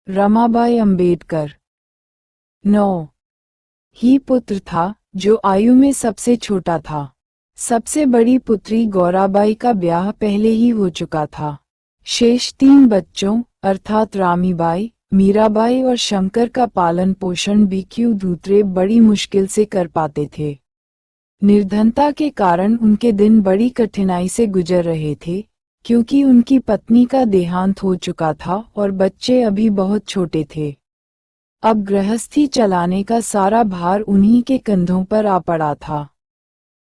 रमाबाई अंबेडकर 9 ही पुत्र था जो आयु में सबसे छोटा था। सबसे बड़ी पुत्री गौराबाई का ब्याह पहले ही हो चुका था। शेष 3 बच्चों अर्थात रामीबाई, मीराबाई और शंकर का पालन पोषण बीक्यू धूतरे बड़ी मुश्किल से कर पाते थे। निर्धनता के कारण उनके दिन बड़ी कठिनाई से गुजर रहे थे, क्योंकि उनकी पत्नी का देहांत हो चुका था और बच्चे अभी बहुत छोटे थे। अब गृहस्थी चलाने का सारा भार उन्हीं के कंधों पर आ पड़ा था।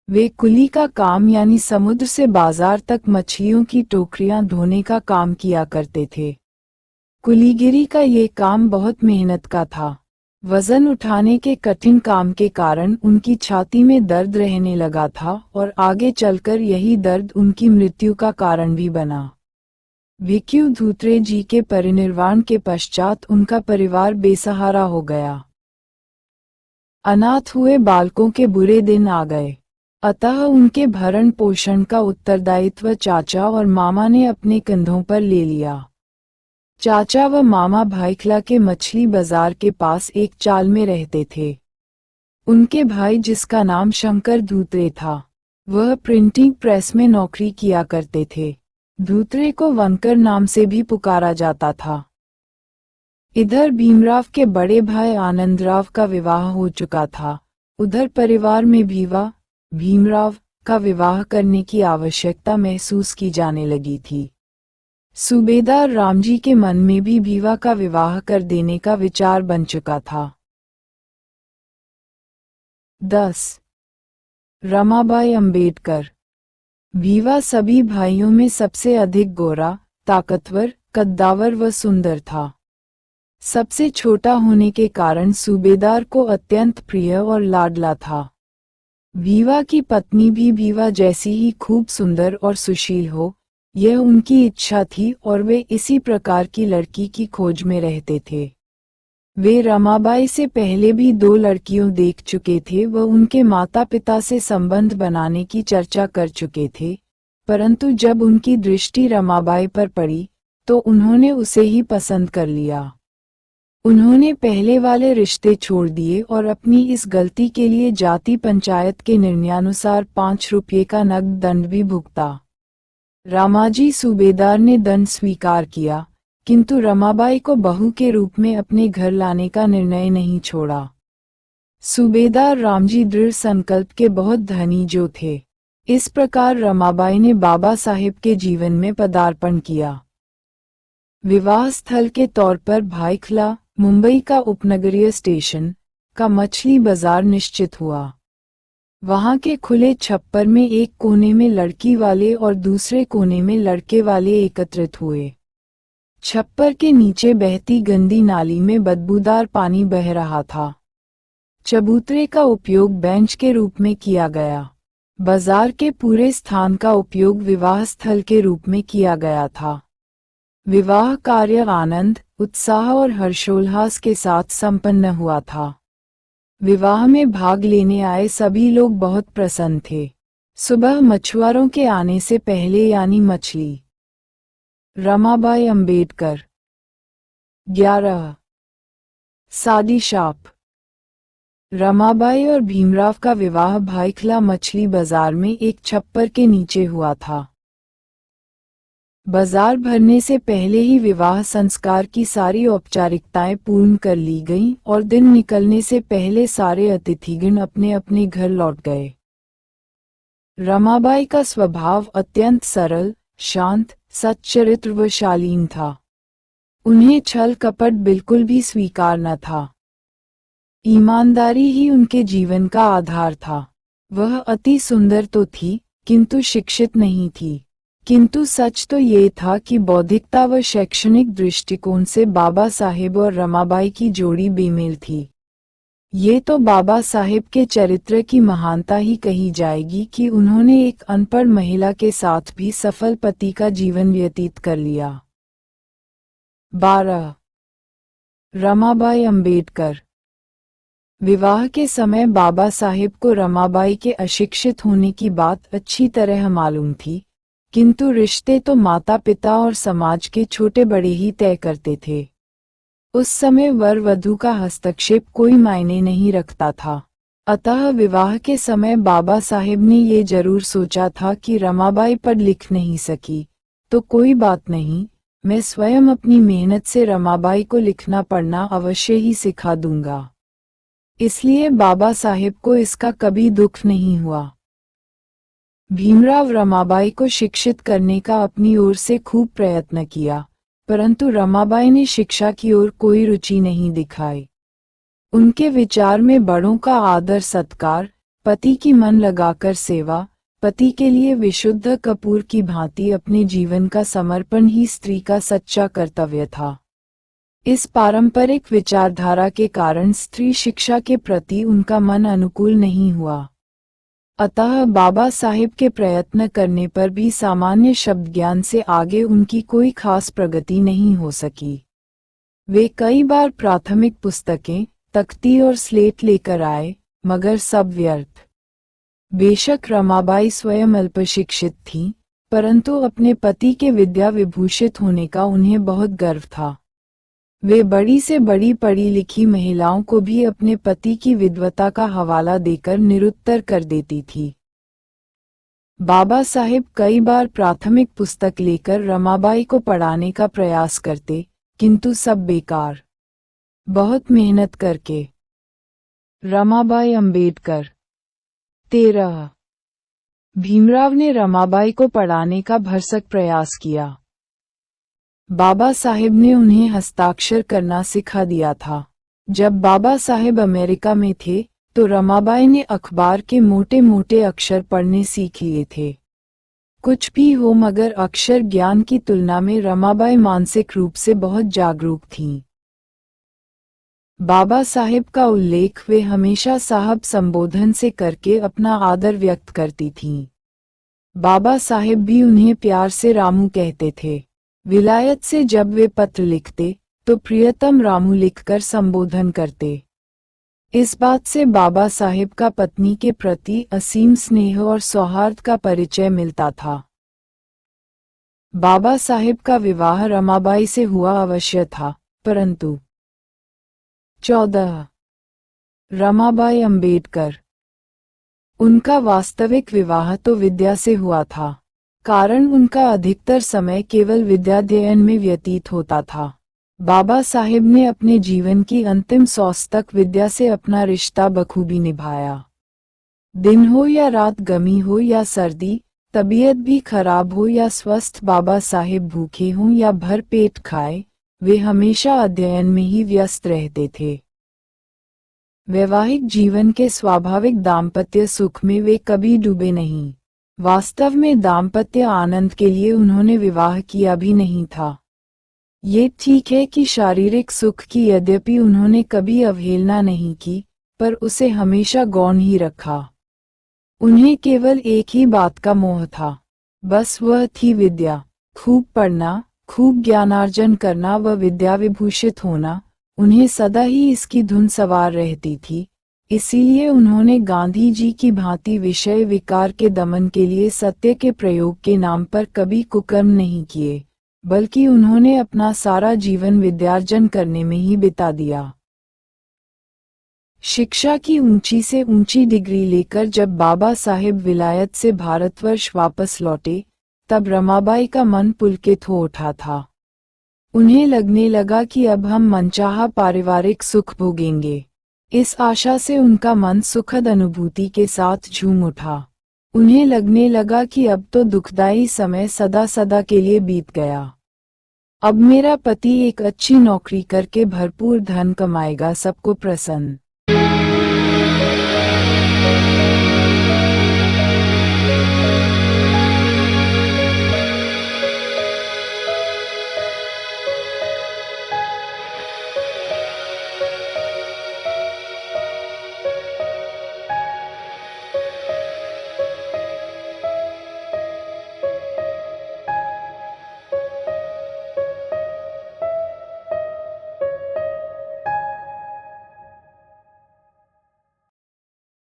वे कुली का काम यानी समुद्र से बाजार तक मछलियों की टोकरियां धोने का काम किया करते थे। कुलीगिरी का ये काम बहुत मेहनत का था। वजन उठाने के कठिन काम के कारण उनकी छाती में दर्द रहने लगा था और आगे चलकर यही दर्द उनकी मृत्यु का कारण भी बना। बीक्यू धूतरे जी के परिनिर्वाण के पश्चात उनका परिवार बेसहारा हो गया। अनाथ हुए बालकों के बुरे दिन आ गए, अतः उनके भरण पोषण का उत्तरदायित्व चाचा और मामा ने अपने कंधों पर ले लिया। चाचा व मामा भाईखला के मछली बाजार के पास एक चाल में रहते थे। उनके भाई, जिसका नाम शंकर धूतरे था, वह प्रिंटिंग प्रेस में नौकरी किया करते थे। धूतरे को वनकर नाम से भी पुकारा जाता था। इधर भीमराव के बड़े भाई आनंदराव का विवाह हो चुका था। उधर परिवार में भीमराव का विवाह करने की आवश्यकता महसूस की जाने लगी थी। सूबेदार रामजी के मन में भी भीवा का विवाह कर देने का विचार बन चुका था। 10 रमाबाई अंबेडकर भीवा सभी भाइयों में सबसे अधिक गोरा, ताकतवर, कद्दावर व सुंदर था। सबसे छोटा होने के कारण सूबेदार को अत्यंत प्रिय और लाडला था। भीवा की पत्नी भी भीवा जैसी ही खूब सुंदर और सुशील हो, यह उनकी इच्छा थी और वे इसी प्रकार की लड़की की खोज में रहते थे। वे रमाबाई से पहले भी 2 लड़कियों देख चुके थे व उनके माता पिता से संबंध बनाने की चर्चा कर चुके थे, परंतु जब उनकी दृष्टि रमाबाई पर पड़ी तो उन्होंने उसे ही पसंद कर लिया। उन्होंने पहले वाले रिश्ते छोड़ दिए और अपनी इस गलती के लिए जाति पंचायत के निर्णयानुसार 5 रुपये का नकद दंड भी भुगता। रामाजी सूबेदार ने दंड स्वीकार किया, किंतु रमाबाई को बहू के रूप में अपने घर लाने का निर्णय नहीं छोड़ा। सूबेदार रामजी दृढ़ संकल्प के बहुत धनी जो थे। इस प्रकार रमाबाई ने बाबा साहेब के जीवन में पदार्पण किया। विवाह स्थल के तौर पर भाईखला, मुंबई का उपनगरीय स्टेशन का मछली बाजार निश्चित हुआ। वहां के खुले छप्पर में एक कोने में लड़की वाले और दूसरे कोने में लड़के वाले एकत्रित हुए। छप्पर के नीचे बहती गंदी नाली में बदबूदार पानी बह रहा था। चबूतरे का उपयोग बेंच के रूप में किया गया। बाजार के पूरे स्थान का उपयोग विवाह स्थल के रूप में किया गया था। विवाह कार्य आनंद, उत्साह और हर्षोल्लास के साथ संपन्न हुआ था। विवाह में भाग लेने आए सभी लोग बहुत प्रसन्न थे। सुबह मछुआरों के आने से पहले यानी मछली। रमाबाई अंबेडकर 11 सादी शाप रमाबाई और भीमराव का विवाह भाईखला मछली बाजार में एक छप्पर के नीचे हुआ था। बाजार भरने से पहले ही विवाह संस्कार की सारी औपचारिकताएं पूर्ण कर ली गईं और दिन निकलने से पहले सारे अतिथिगण अपने अपने घर लौट गए। रमाबाई का स्वभाव अत्यंत सरल, शांत, सच्चरित्र व शालीन था। उन्हें छल कपट बिल्कुल भी स्वीकार न था। ईमानदारी ही उनके जीवन का आधार था। वह अति सुंदर तो थी, किंतु शिक्षित नहीं थी। किंतु सच तो ये था कि बौद्धिकता व शैक्षणिक दृष्टिकोण से बाबा साहेब और रमाबाई की जोड़ी बेमेल थी। ये तो बाबा साहेब के चरित्र की महानता ही कही जाएगी कि उन्होंने एक अनपढ़ महिला के साथ भी सफल पति का जीवन व्यतीत कर लिया। 12 रमाबाई अंबेडकर विवाह के समय बाबा साहेब को रमाबाई के अशिक्षित होने की बात अच्छी तरह मालूम थी, किंतु रिश्ते तो माता पिता और समाज के छोटे बड़े ही तय करते थे। उस समय वर वधू का हस्तक्षेप कोई मायने नहीं रखता था। अतः विवाह के समय बाबा साहेब ने ये जरूर सोचा था कि रमाबाई पढ़ लिख नहीं सकी, तो कोई बात नहीं, मैं स्वयं अपनी मेहनत से रमाबाई को लिखना पढ़ना अवश्य ही सिखा दूंगा। इसलिए बाबा साहेब को इसका कभी दुख नहीं हुआ। भीमराव रमाबाई को शिक्षित करने का अपनी ओर से खूब प्रयत्न किया, परंतु रमाबाई ने शिक्षा की ओर कोई रुचि नहीं दिखाई। उनके विचार में बड़ों का आदर सत्कार, पति की मन लगाकर सेवा, पति के लिए विशुद्ध कपूर की भांति अपने जीवन का समर्पण ही स्त्री का सच्चा कर्तव्य था। इस पारंपरिक विचारधारा के कारण स्त्री शिक्षा के प्रति उनका मन अनुकूल नहीं हुआ। अतः बाबा साहेब के प्रयत्न करने पर भी सामान्य शब्द ज्ञान से आगे उनकी कोई खास प्रगति नहीं हो सकी। वे कई बार प्राथमिक पुस्तकें, तख्ती और स्लेट लेकर आए, मगर सब व्यर्थ। बेशक रमाबाई स्वयं अल्पशिक्षित थीं, परंतु अपने पति के विद्या विभूषित होने का उन्हें बहुत गर्व था। वे बड़ी से बड़ी पढ़ी लिखी महिलाओं को भी अपने पति की विद्वता का हवाला देकर निरुत्तर कर देती थी। बाबा साहेब कई बार प्राथमिक पुस्तक लेकर रमाबाई को पढ़ाने का प्रयास करते, किंतु सब बेकार। बहुत मेहनत करके। रमाबाई अंबेडकर। 13। भीमराव ने रमाबाई को पढ़ाने का भरसक प्रयास किया। बाबा साहेब ने उन्हें हस्ताक्षर करना सिखा दिया था। जब बाबा साहेब अमेरिका में थे, तो रमाबाई ने अखबार के मोटे मोटे अक्षर पढ़ने सीख लिए थे। कुछ भी हो, मगर अक्षर ज्ञान की तुलना में रमाबाई मानसिक रूप से बहुत जागरूक थीं। बाबा साहेब का उल्लेख वे हमेशा साहब संबोधन से करके अपना आदर व्यक्त करती थीं। बाबा साहेब भी उन्हें प्यार से रामू कहते थे। विलायत से जब वे पत्र लिखते, तो प्रियतम रामू लिखकर संबोधन करते। इस बात से बाबा साहेब का पत्नी के प्रति असीम स्नेह और सौहार्द का परिचय मिलता था। बाबा साहेब का विवाह रमाबाई से हुआ अवश्य था, परंतु 14। रमाबाई अंबेडकर। उनका वास्तविक विवाह तो विद्या से हुआ था, कारण उनका अधिकतर समय केवल विद्याध्ययन में व्यतीत होता था। बाबा साहेब ने अपने जीवन की अंतिम सांस तक विद्या से अपना रिश्ता बखूबी निभाया। दिन हो या रात, गर्मी हो या सर्दी, तबीयत भी खराब हो या स्वस्थ, बाबा साहेब भूखे हों या भर पेट खाए, वे हमेशा अध्ययन में ही व्यस्त रहते थे। वैवाहिक जीवन के स्वाभाविक दाम्पत्य सुख में वे कभी डूबे नहीं। वास्तव में दाम्पत्य आनंद के लिए उन्होंने विवाह किया भी नहीं था। ये ठीक है कि शारीरिक सुख की यद्यपि उन्होंने कभी अवहेलना नहीं की, पर उसे हमेशा गौण ही रखा। उन्हें केवल एक ही बात का मोह था, बस वह थी विद्या। खूब पढ़ना, खूब ज्ञानार्जन करना व विद्या विभूषित होना, उन्हें सदा ही इसकी धुन सवार रहती थी। इसीलिए उन्होंने गांधी जी की भांति विषय विकार के दमन के लिए सत्य के प्रयोग के नाम पर कभी कुकर्म नहीं किए, बल्कि उन्होंने अपना सारा जीवन विद्यार्जन करने में ही बिता दिया। शिक्षा की ऊंची से ऊंची डिग्री लेकर जब बाबा साहेब विलायत से भारतवर्ष वापस लौटे, तब रमाबाई का मन पुलकित हो उठा था। उन्हें लगने लगा कि अब हम मनचाहा पारिवारिक सुख भोगेंगे। इस आशा से उनका मन सुखद अनुभूति के साथ झूम उठा। उन्हें लगने लगा कि अब तो दुखदायी समय सदा सदा के लिए बीत गया। अब मेरा पति एक अच्छी नौकरी करके भरपूर धन कमाएगा, सबको प्रसन्न